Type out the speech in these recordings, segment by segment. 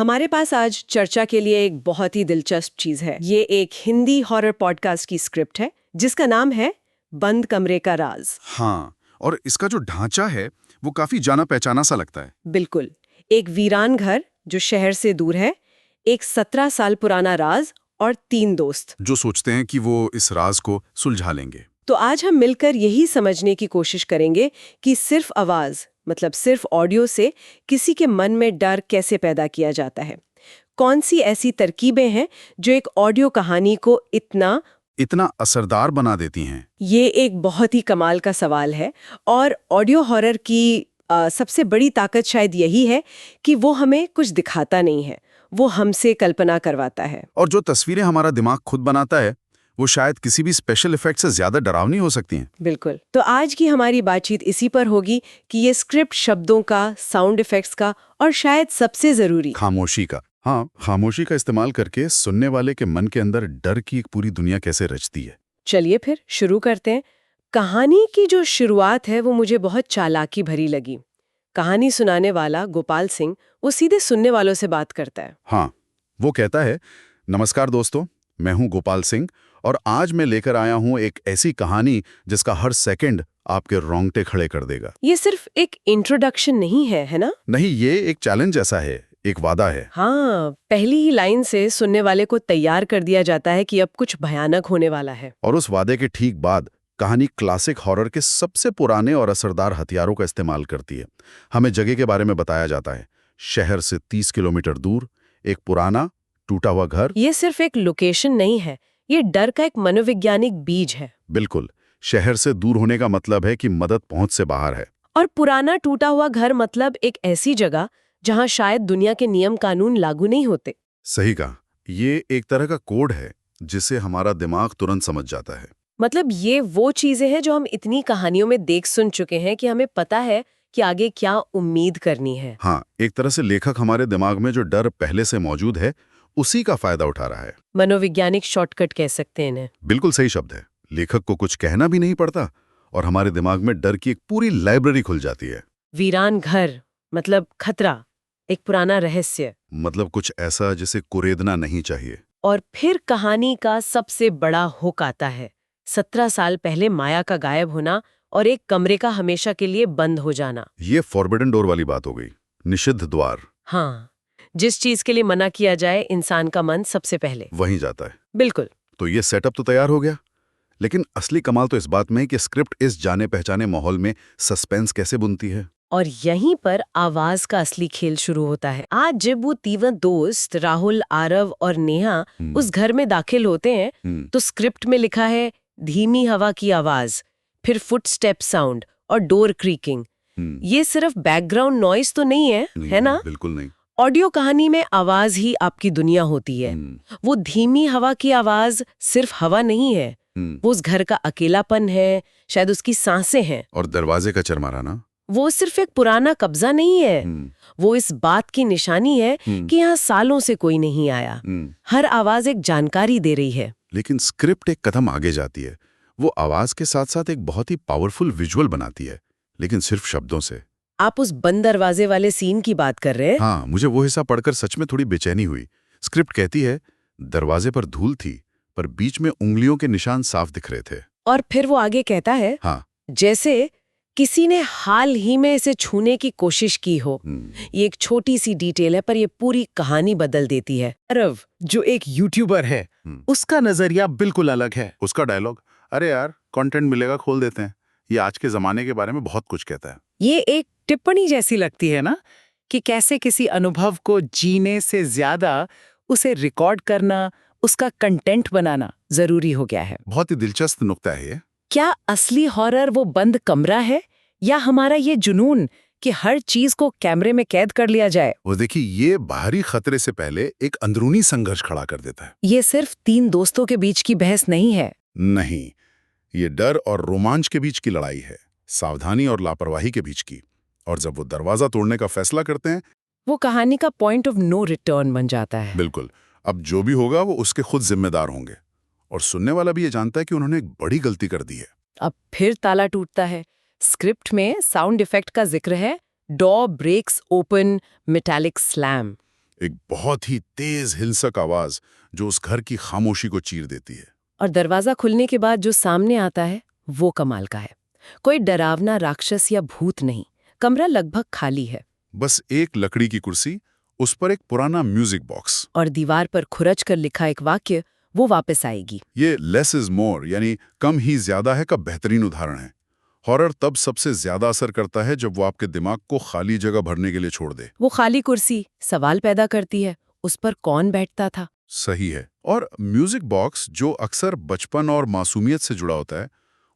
हमारे पास आज चर्चा के लिए एक बहुत ही दिलचस्प चीज है। ये एक हिंदी हॉरर पॉडकास्ट की स्क्रिप्ट है जिसका नाम है बंद कमरे का राज। हाँ, और इसका जो ढांचा है वो काफी जाना पहचाना सा लगता है। बिल्कुल, एक वीरान घर जो शहर से दूर है, एक 17 साल पुराना राज और 3 दोस्त जो सोचते हैं कि वो इस राज को सुलझा लेंगे। तो आज हम मिलकर यही समझने की कोशिश करेंगे कि सिर्फ आवाज मतलब सिर्फ ऑडियो से किसी के मन में डर कैसे पैदा किया जाता है। कौन सी ऐसी तरकीबें हैं जो एक ऑडियो कहानी को इतना असरदार बना देती हैं। ये एक बहुत ही कमाल का सवाल है। और ऑडियो हॉरर की सबसे बड़ी ताकत शायद यही है कि वो हमें कुछ दिखाता नहीं है, वो हमसे कल्पना करवाता है। और जो तस्वीरें हमारा दिमाग खुद बनाता है वो शायद किसी भी स्पेशल इफेक्ट से ज्यादा डरावनी हो सकती हैं। बिल्कुल। तो आज की हमारी बातचीत इसी पर होगी कि ये स्क्रिप्ट शब्दों का, साउंड इफेक्ट्स का और शायद सबसे जरूरी खामोशी का। हाँ, खामोशी का इस्तेमाल करके सुनने वाले के मन के अंदर डर की एक पूरी दुनिया कैसे रचती है। चलिए फिर शुरू करते हैं। कहानी की जो शुरुआत है वो मुझे बहुत चालाकी भरी लगी। कहानी सुनाने वाला गोपाल सिंह वो सीधे सुनने वालों से बात करता है। हाँ, वो कहता है, नमस्कार दोस्तों, मैं हूं गोपाल सिंह और आज मैं लेकर आया हूं एक ऐसी कहानी जिसका हर सेकंड आपके रोंगटे खड़े कर देगा। ये सिर्फ एक इंट्रोडक्शन नहीं है, है ना? नहीं, ये एक चैलेंज ऐसा है, एक वादा है। हाँ, पहली ही लाइन से सुनने वाले को तैयार कर दिया जाता है कि अब कुछ भयानक होने वाला है। और उस वादे के ठीक बाद कहानी क्लासिक हॉरर के सबसे पुराने और असरदार हथियारों का इस्तेमाल करती है। हमें जगह के बारे में बताया जाता है। शहर से 30 किलोमीटर दूर एक पुराना टूटा हुआ घर। ये सिर्फ एक लोकेशन नहीं है, ये डर का एक मनोवैज्ञानिक बीज है। बिल्कुल, शहर से दूर होने का मतलब है कि मदद पहुंच से बाहर है। और पुराना टूटा हुआ घर मतलब एक ऐसी जगह जहां शायद दुनिया के नियम कानून लागू नहीं होते। सही कहा, ये एक तरह का कोड है जिसे हमारा दिमाग तुरंत समझ जाता है। मतलब ये वो चीजें हैं जो हम इतनी कहानियों में देख सुन चुके हैं कि हमें पता है कि आगे क्या उम्मीद करनी है। हाँ, एक तरह से लेखक हमारे दिमाग में जो डर पहले से मौजूद है उसी का फायदा उठा रहा है। मनोवैज्ञानिक शॉर्टकट कह सकते हैं इन्हें। बिल्कुल सही शब्द है। लेखक को कुछ कहना भी नहीं पड़ता और हमारे दिमाग में डर की एक पूरी लाइब्रेरी खुल जाती है। वीरान घर मतलब खतरा, एक पुराना रहस्य, मतलब कुछ ऐसा जिसे कुरेदना नहीं चाहिए। और फिर कहानी का सबसे बड़ा हुक आता है। 17 साल पहले माया का गायब होना और एक कमरे का हमेशा के लिए बंद हो जाना। ये फॉरबिडन डोर वाली बात हो गई, निषिद्ध द्वार। हाँ, जिस चीज के लिए मना किया जाए इंसान का मन सबसे पहले वहीं जाता है। बिल्कुल। तो ये सेटअप तो तैयार हो गया, लेकिन असली कमाल तो इस बात में है कि स्क्रिप्ट इस जाने पहचाने माहौल में सस्पेंस कैसे बुनती है। और यहीं पर आवाज का असली खेल शुरू होता है। आज जब वो तीनों दोस्त राहुल, आरव और नेहा उस घर में दाखिल होते हैं तो स्क्रिप्ट में लिखा है धीमी हवा की आवाज, फिर फुटस्टेप साउंड और डोर क्रीकिंग। ये सिर्फ बैकग्राउंड नॉइज तो नहीं है, है ना? बिल्कुल नहीं। ऑडियो कहानी में आवाज ही आपकी दुनिया होती है। वो धीमी हवा की आवाज सिर्फ हवा नहीं है, वो उस घर का अकेलापन है, शायद उसकी सांसें हैं। और दरवाजे का चरमराना, वो सिर्फ एक पुराना कब्जा नहीं है, वो इस बात की निशानी है कि यहाँ सालों से कोई नहीं आया। हर आवाज एक जानकारी दे रही है। लेकिन स्क्रिप्ट एक कदम आगे जाती है। वो आवाज के साथ साथ एक बहुत ही पावरफुल विजुअल बनाती है, लेकिन सिर्फ शब्दों से। आप उस बंद दरवाजे वाले सीन की बात कर रहे हैं? हाँ, मुझे वो हिस्सा पढ़कर सच में थोड़ी बेचैनी हुई। स्क्रिप्ट कहती है दरवाजे पर धूल थी, पर बीच में उंगलियों के निशान साफ दिख रहे थे। और फिर वो आगे कहता है, हाँ, जैसे किसी ने हाल ही में इसे छूने की कोशिश की हो। ये एक छोटी सी डिटेल है पर ये पूरी कहानी बदल देती है। आरव जो एक यूट्यूबर है, उसका नजरिया बिल्कुल अलग है। उसका डायलॉग, अरे यार कंटेंट मिलेगा खोल देते हैं, ये आज के जमाने के बारे में बहुत कुछ कहता है। ये एक टिप्पणी जैसी लगती है ना, कि कैसे किसी अनुभव को जीने से ज्यादा उसे रिकॉर्ड करना, उसका कंटेंट बनाना जरूरी हो गया है। बहुत ही दिलचस्प नुक्ता है ये। क्या असली हॉरर वो बंद कमरा है या हमारा ये जुनून कि हर चीज को कैमरे में कैद कर लिया जाए? वो देखिए, ये बाहरी खतरे से पहले एक अंदरूनी संघर्ष खड़ा कर देता है। ये सिर्फ 3 दोस्तों के बीच की बहस नहीं है। नहीं, ये डर और रोमांच के बीच की लड़ाई है, सावधानी और लापरवाही के बीच की। और जब वो दरवाजा तोड़ने का फैसला करते हैं, वो कहानी का पॉइंट ऑफ नो रिटर्न बन जाता है। बिल्कुल, अब जो भी होगा वो उसके खुद जिम्मेदार होंगे। और सुनने वाला भी ये जानता है कि उन्होंने एक बड़ी गलती कर दी है। अब फिर ताला टूटता है। स्क्रिप्ट में साउंड इफेक्ट का जिक्र है, डॉ ब्रेक्स ओपन, मेटालिक स्लैम। एक बहुत ही तेज हिंसक आवाज जो उस घर की खामोशी को चीर देती है। और दरवाजा खुलने के बाद जो सामने आता है वो कमाल का है। कोई डरावना राक्षस या भूत नहीं, कमरा लगभग खाली है। बस एक लकड़ी की कुर्सी, उस पर एक पुराना म्यूजिक बॉक्स, और दीवार पर खुरच कर लिखा एक वाक्य, वो वापस आएगी। ये लेस इज मोर यानी कम ही ज्यादा है का बेहतरीन उदाहरण है। हॉरर तब सबसे ज्यादा असर करता है जब वो आपके दिमाग को खाली जगह भरने के लिए छोड़ दे। वो खाली कुर्सी सवाल पैदा करती है, उस पर कौन बैठता था? सही है। और म्यूजिक बॉक्स जो अक्सर बचपन और मासूमियत से जुड़ा होता है,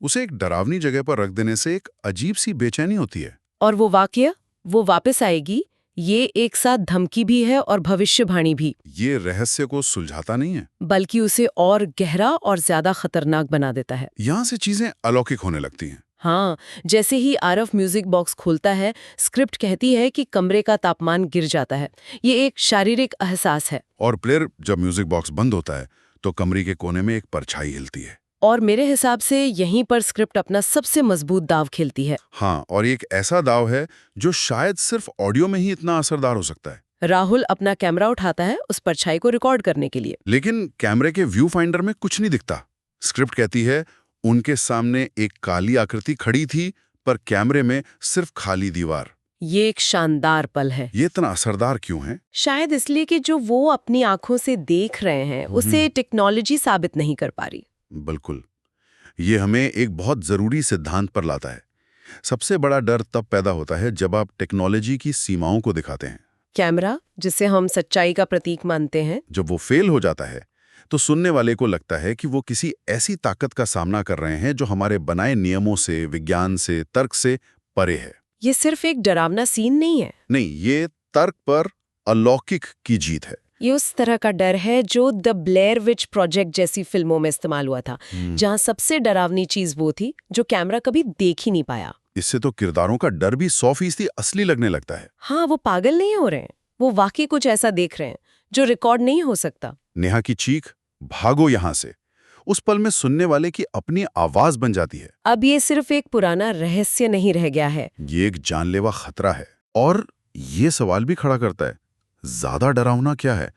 उसे एक डरावनी जगह पर रख देने से एक अजीब सी बेचैनी होती है। और वो वाक्य, वो वापस आएगी, ये एक साथ धमकी भी है और भविष्यवाणी भी। ये रहस्य को सुलझाता नहीं है, बल्कि उसे और गहरा और ज्यादा खतरनाक बना देता है। यहाँ से चीजें अलौकिक होने लगती हैं। हाँ, जैसे ही आरव म्यूजिक बॉक्स खोलता है, स्क्रिप्ट कहती है कि कमरे का तापमान गिर जाता है। ये एक शारीरिक एहसास है। और प्लेयर जब म्यूजिक बॉक्स बंद होता है तो कमरे के कोने में एक परछाई हिलती है। और मेरे हिसाब से यहीं पर स्क्रिप्ट अपना सबसे मजबूत दाव खेलती है। हाँ, और ये एक ऐसा दाव है जो शायद सिर्फ ऑडियो में ही इतना असरदार हो सकता है। राहुल अपना कैमरा उठाता है उस परछाई को रिकॉर्ड करने के लिए। लेकिन कैमरे के व्यू फाइंडर में कुछ नहीं दिखता। स्क्रिप्ट कहती है उनके सामने एक काली आकृति खड़ी थी, पर कैमरे में सिर्फ खाली दीवार। ये एक शानदार पल है। ये इतना असरदार क्यों है? शायद इसलिए कि जो वो अपनी आंखों से देख रहे हैं उसे टेक्नोलॉजी साबित नहीं कर पा रही। बिल्कुल। ये हमें एक बहुत जरूरी सिद्धांत पर लाता है। सबसे बड़ा डर तब पैदा होता है जब आप टेक्नोलॉजी की सीमाओं को दिखाते हैं। कैमरा, जिसे हम सच्चाई का प्रतीक मानते हैं, जब वो फेल हो जाता है तो सुनने वाले को लगता है कि वो किसी ऐसी ताकत का सामना कर रहे हैं जो हमारे बनाए नियमों से, विज्ञान से, तर्क से परे है। ये सिर्फ एक डरावना सीन नहीं है। नहीं, ये तर्क पर अलौकिक की जीत है। ये उस तरह का डर है जो द ब्लेयर विच प्रोजेक्ट जैसी फिल्मों में इस्तेमाल हुआ था, जहां सबसे डरावनी चीज वो थी जो कैमरा कभी देख ही नहीं पाया। इससे तो किरदारों का डर भी 100% असली लगने लगता है। हाँ, वो पागल नहीं हो रहे हैं, वो वाकई कुछ ऐसा देख रहे हैं जो रिकॉर्ड नहीं हो सकता। नेहा की चीख, भागो यहां से, उस पल में सुनने वाले की अपनी आवाज बन जाती है। अब ये सिर्फ एक पुराना रहस्य नहीं रह गया है, ये एक जानलेवा खतरा है। और ये सवाल भी खड़ा करता है, ज्यादा डरावना क्या है,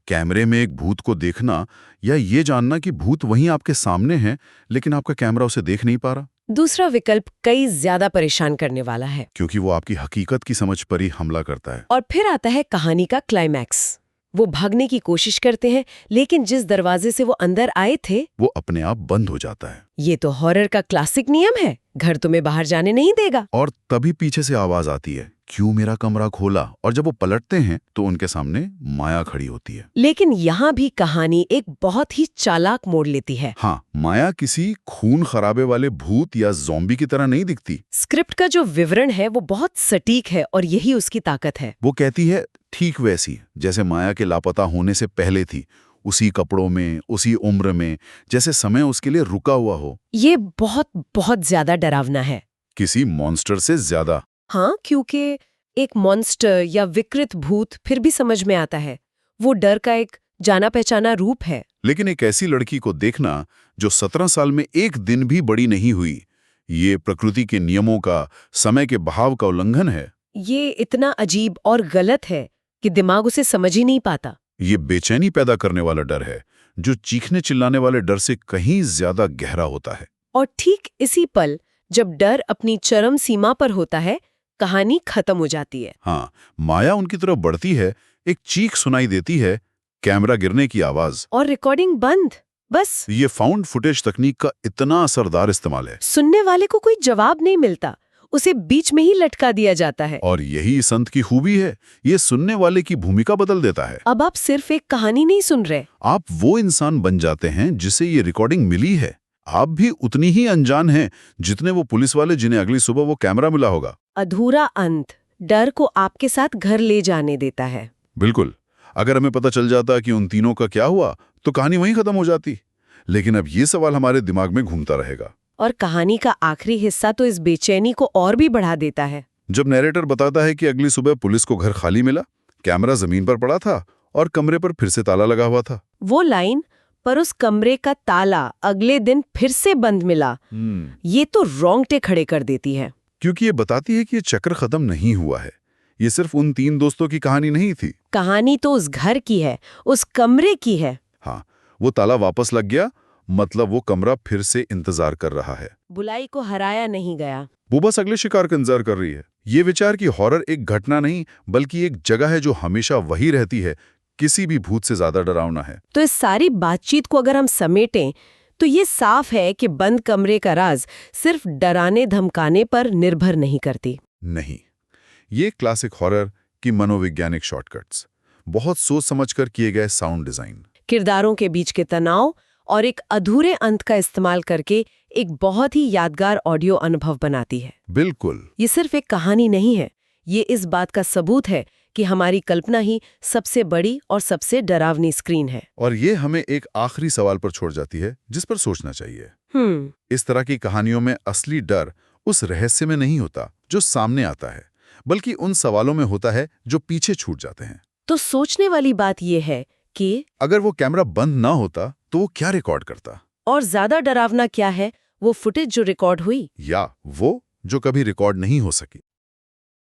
कैमरे में एक भूत को देखना या ये जानना कि भूत वहीं आपके सामने है लेकिन आपका कैमरा उसे देख नहीं पा रहा? दूसरा विकल्प कई ज्यादा परेशान करने वाला है, क्योंकि वो आपकी हकीकत की समझ पर ही हमला करता है। और फिर आता है कहानी का क्लाइमैक्स। वो भागने की कोशिश करते हैं, लेकिन जिस दरवाजे से वो अंदर आए थे वो अपने आप बंद हो जाता है। ये तो हॉरर का क्लासिक नियम है, घर तुम्हें बाहर जाने नहीं देगा। और तभी पीछे से आवाज आती है, क्यों मेरा कमरा खोला? और जब वो पलटते हैं तो उनके सामने माया खड़ी होती है। लेकिन यहाँ भी कहानी एक बहुत ही चालाक मोड़ लेती है। हाँ, माया किसी खून खराबे वाले भूत या ज़ॉम्बी की तरह नहीं दिखती। स्क्रिप्ट का जो विवरण है वो बहुत सटीक है और यही उसकी ताकत है। वो कहती है ठीक वैसी जैसे माया के लापता होने से पहले थी, उसी कपड़ों में, उसी उम्र में, जैसे समय उसके लिए रुका हुआ हो। ये बहुत बहुत ज्यादा डरावना है, किसी मॉन्स्टर से ज्यादा। हाँ, क्योंकि एक मॉन्स्टर या विकृत भूत फिर भी समझ में आता है, वो डर का एक जाना पहचाना रूप है। लेकिन एक ऐसी लड़की को देखना जो 17 साल में एक दिन भी बड़ी नहीं हुई, ये प्रकृति के नियमों का, समय के बहाव का उल्लंघन है। ये इतना अजीब और गलत है कि दिमाग उसे समझ ही नहीं पाता। ये बेचैनी पैदा करने वाला डर है जो चीखने चिल्लाने वाले डर से कहीं ज्यादा गहरा होता है। और ठीक इसी पल जब डर अपनी चरम सीमा पर होता है, कहानी खत्म हो जाती है। हाँ, माया उनकी तरफ बढ़ती है, एक चीख सुनाई देती है, कैमरा गिरने की आवाज, और रिकॉर्डिंग बंद। बस ये फाउंड फुटेज तकनीक का इतना असरदार इस्तेमाल है। सुनने वाले को कोई जवाब नहीं मिलता, उसे बीच में ही लटका दिया जाता है। और यही संत की खूबी है, ये सुनने वाले की भूमिका बदल देता है। अब आप सिर्फ एक कहानी नहीं सुन रहे, आप वो इंसान बन जाते हैं जिसे ये रिकॉर्डिंग मिली है। आप भी उतनी ही अनजान हैं जितने वो पुलिस वाले जिन्हें अगली सुबह वो कैमरा मिला होगा। अधूरा अंत डर को आपके साथ घर ले जाने देता है। बिल्कुल। अगर हमें पता चल जाता कि उन तीनों का क्या हुआ तो कहानी वहीं खत्म हो जाती। लेकिन अब ये सवाल हमारे दिमाग में घूमता रहेगा। और कहानी का आखिरी हिस्सा तो इस बेचैनी को और भी बढ़ा देता है। जब नैरेटर बताता है कि अगली सुबह पुलिस को घर खाली मिला, कैमरा जमीन पर पड़ा था और कमरे पर फिर से ताला लगा हुआ था। वो लाइन, पर उस कमरे का ताला अगले दिन फिर से बंद मिला, ये तो रोंगटे खड़े कर देती है। क्योंकि ये बताती है कि ये चक्र खत्म नहीं हुआ है, ये सिर्फ उन 3 दोस्तों की कहानी नहीं थी। कहानी तो उस घर की है, उस कमरे की है। हाँ, वो ताला वापस लग गया, मतलब वो कमरा फिर से इंतजार कर रहा है। बुलाई को हराया नहीं गया। वो बस अगले शिकार का इंतजार कर रही है। ये विचार कि हॉरर एक घटना नहीं बल्कि एक जगह है जो हमेशा वही रहती है, किसी भी भूत से ज्यादा डरावना है। तो इस सारी बातचीत को अगर हम समेटें तो ये साफ है कि बंद कमरे का राज सिर्फ डराने धमकाने पर निर्भर नहीं करती। नहीं, ये क्लासिक हॉरर की मनोवैज्ञानिक शॉर्टकट्स, बहुत सोच समझकर किए गए साउंड डिजाइन, किरदारों के बीच के तनाव और एक अधूरे अंत का इस्तेमाल करके एक बहुत ही यादगार ऑडियो अनुभव बनाती है। बिल्कुल। ये सिर्फ एक कहानी नहीं है, ये इस बात का सबूत है कि हमारी कल्पना ही सबसे बड़ी और सबसे डरावनी स्क्रीन है। और ये हमें एक आखिरी सवाल पर छोड़ जाती है जिस पर सोचना चाहिए। इस तरह की कहानियों में असली डर उस रहस्य में नहीं होता जो सामने आता है, बल्कि उन सवालों में होता है जो पीछे छूट जाते हैं। तो सोचने वाली बात यह है कि अगर वो कैमरा बंद ना होता तो वो क्या रिकॉर्ड करता, और ज्यादा डरावना क्या है, वो फुटेज जो रिकॉर्ड हुई या वो जो कभी रिकॉर्ड नहीं हो सकी।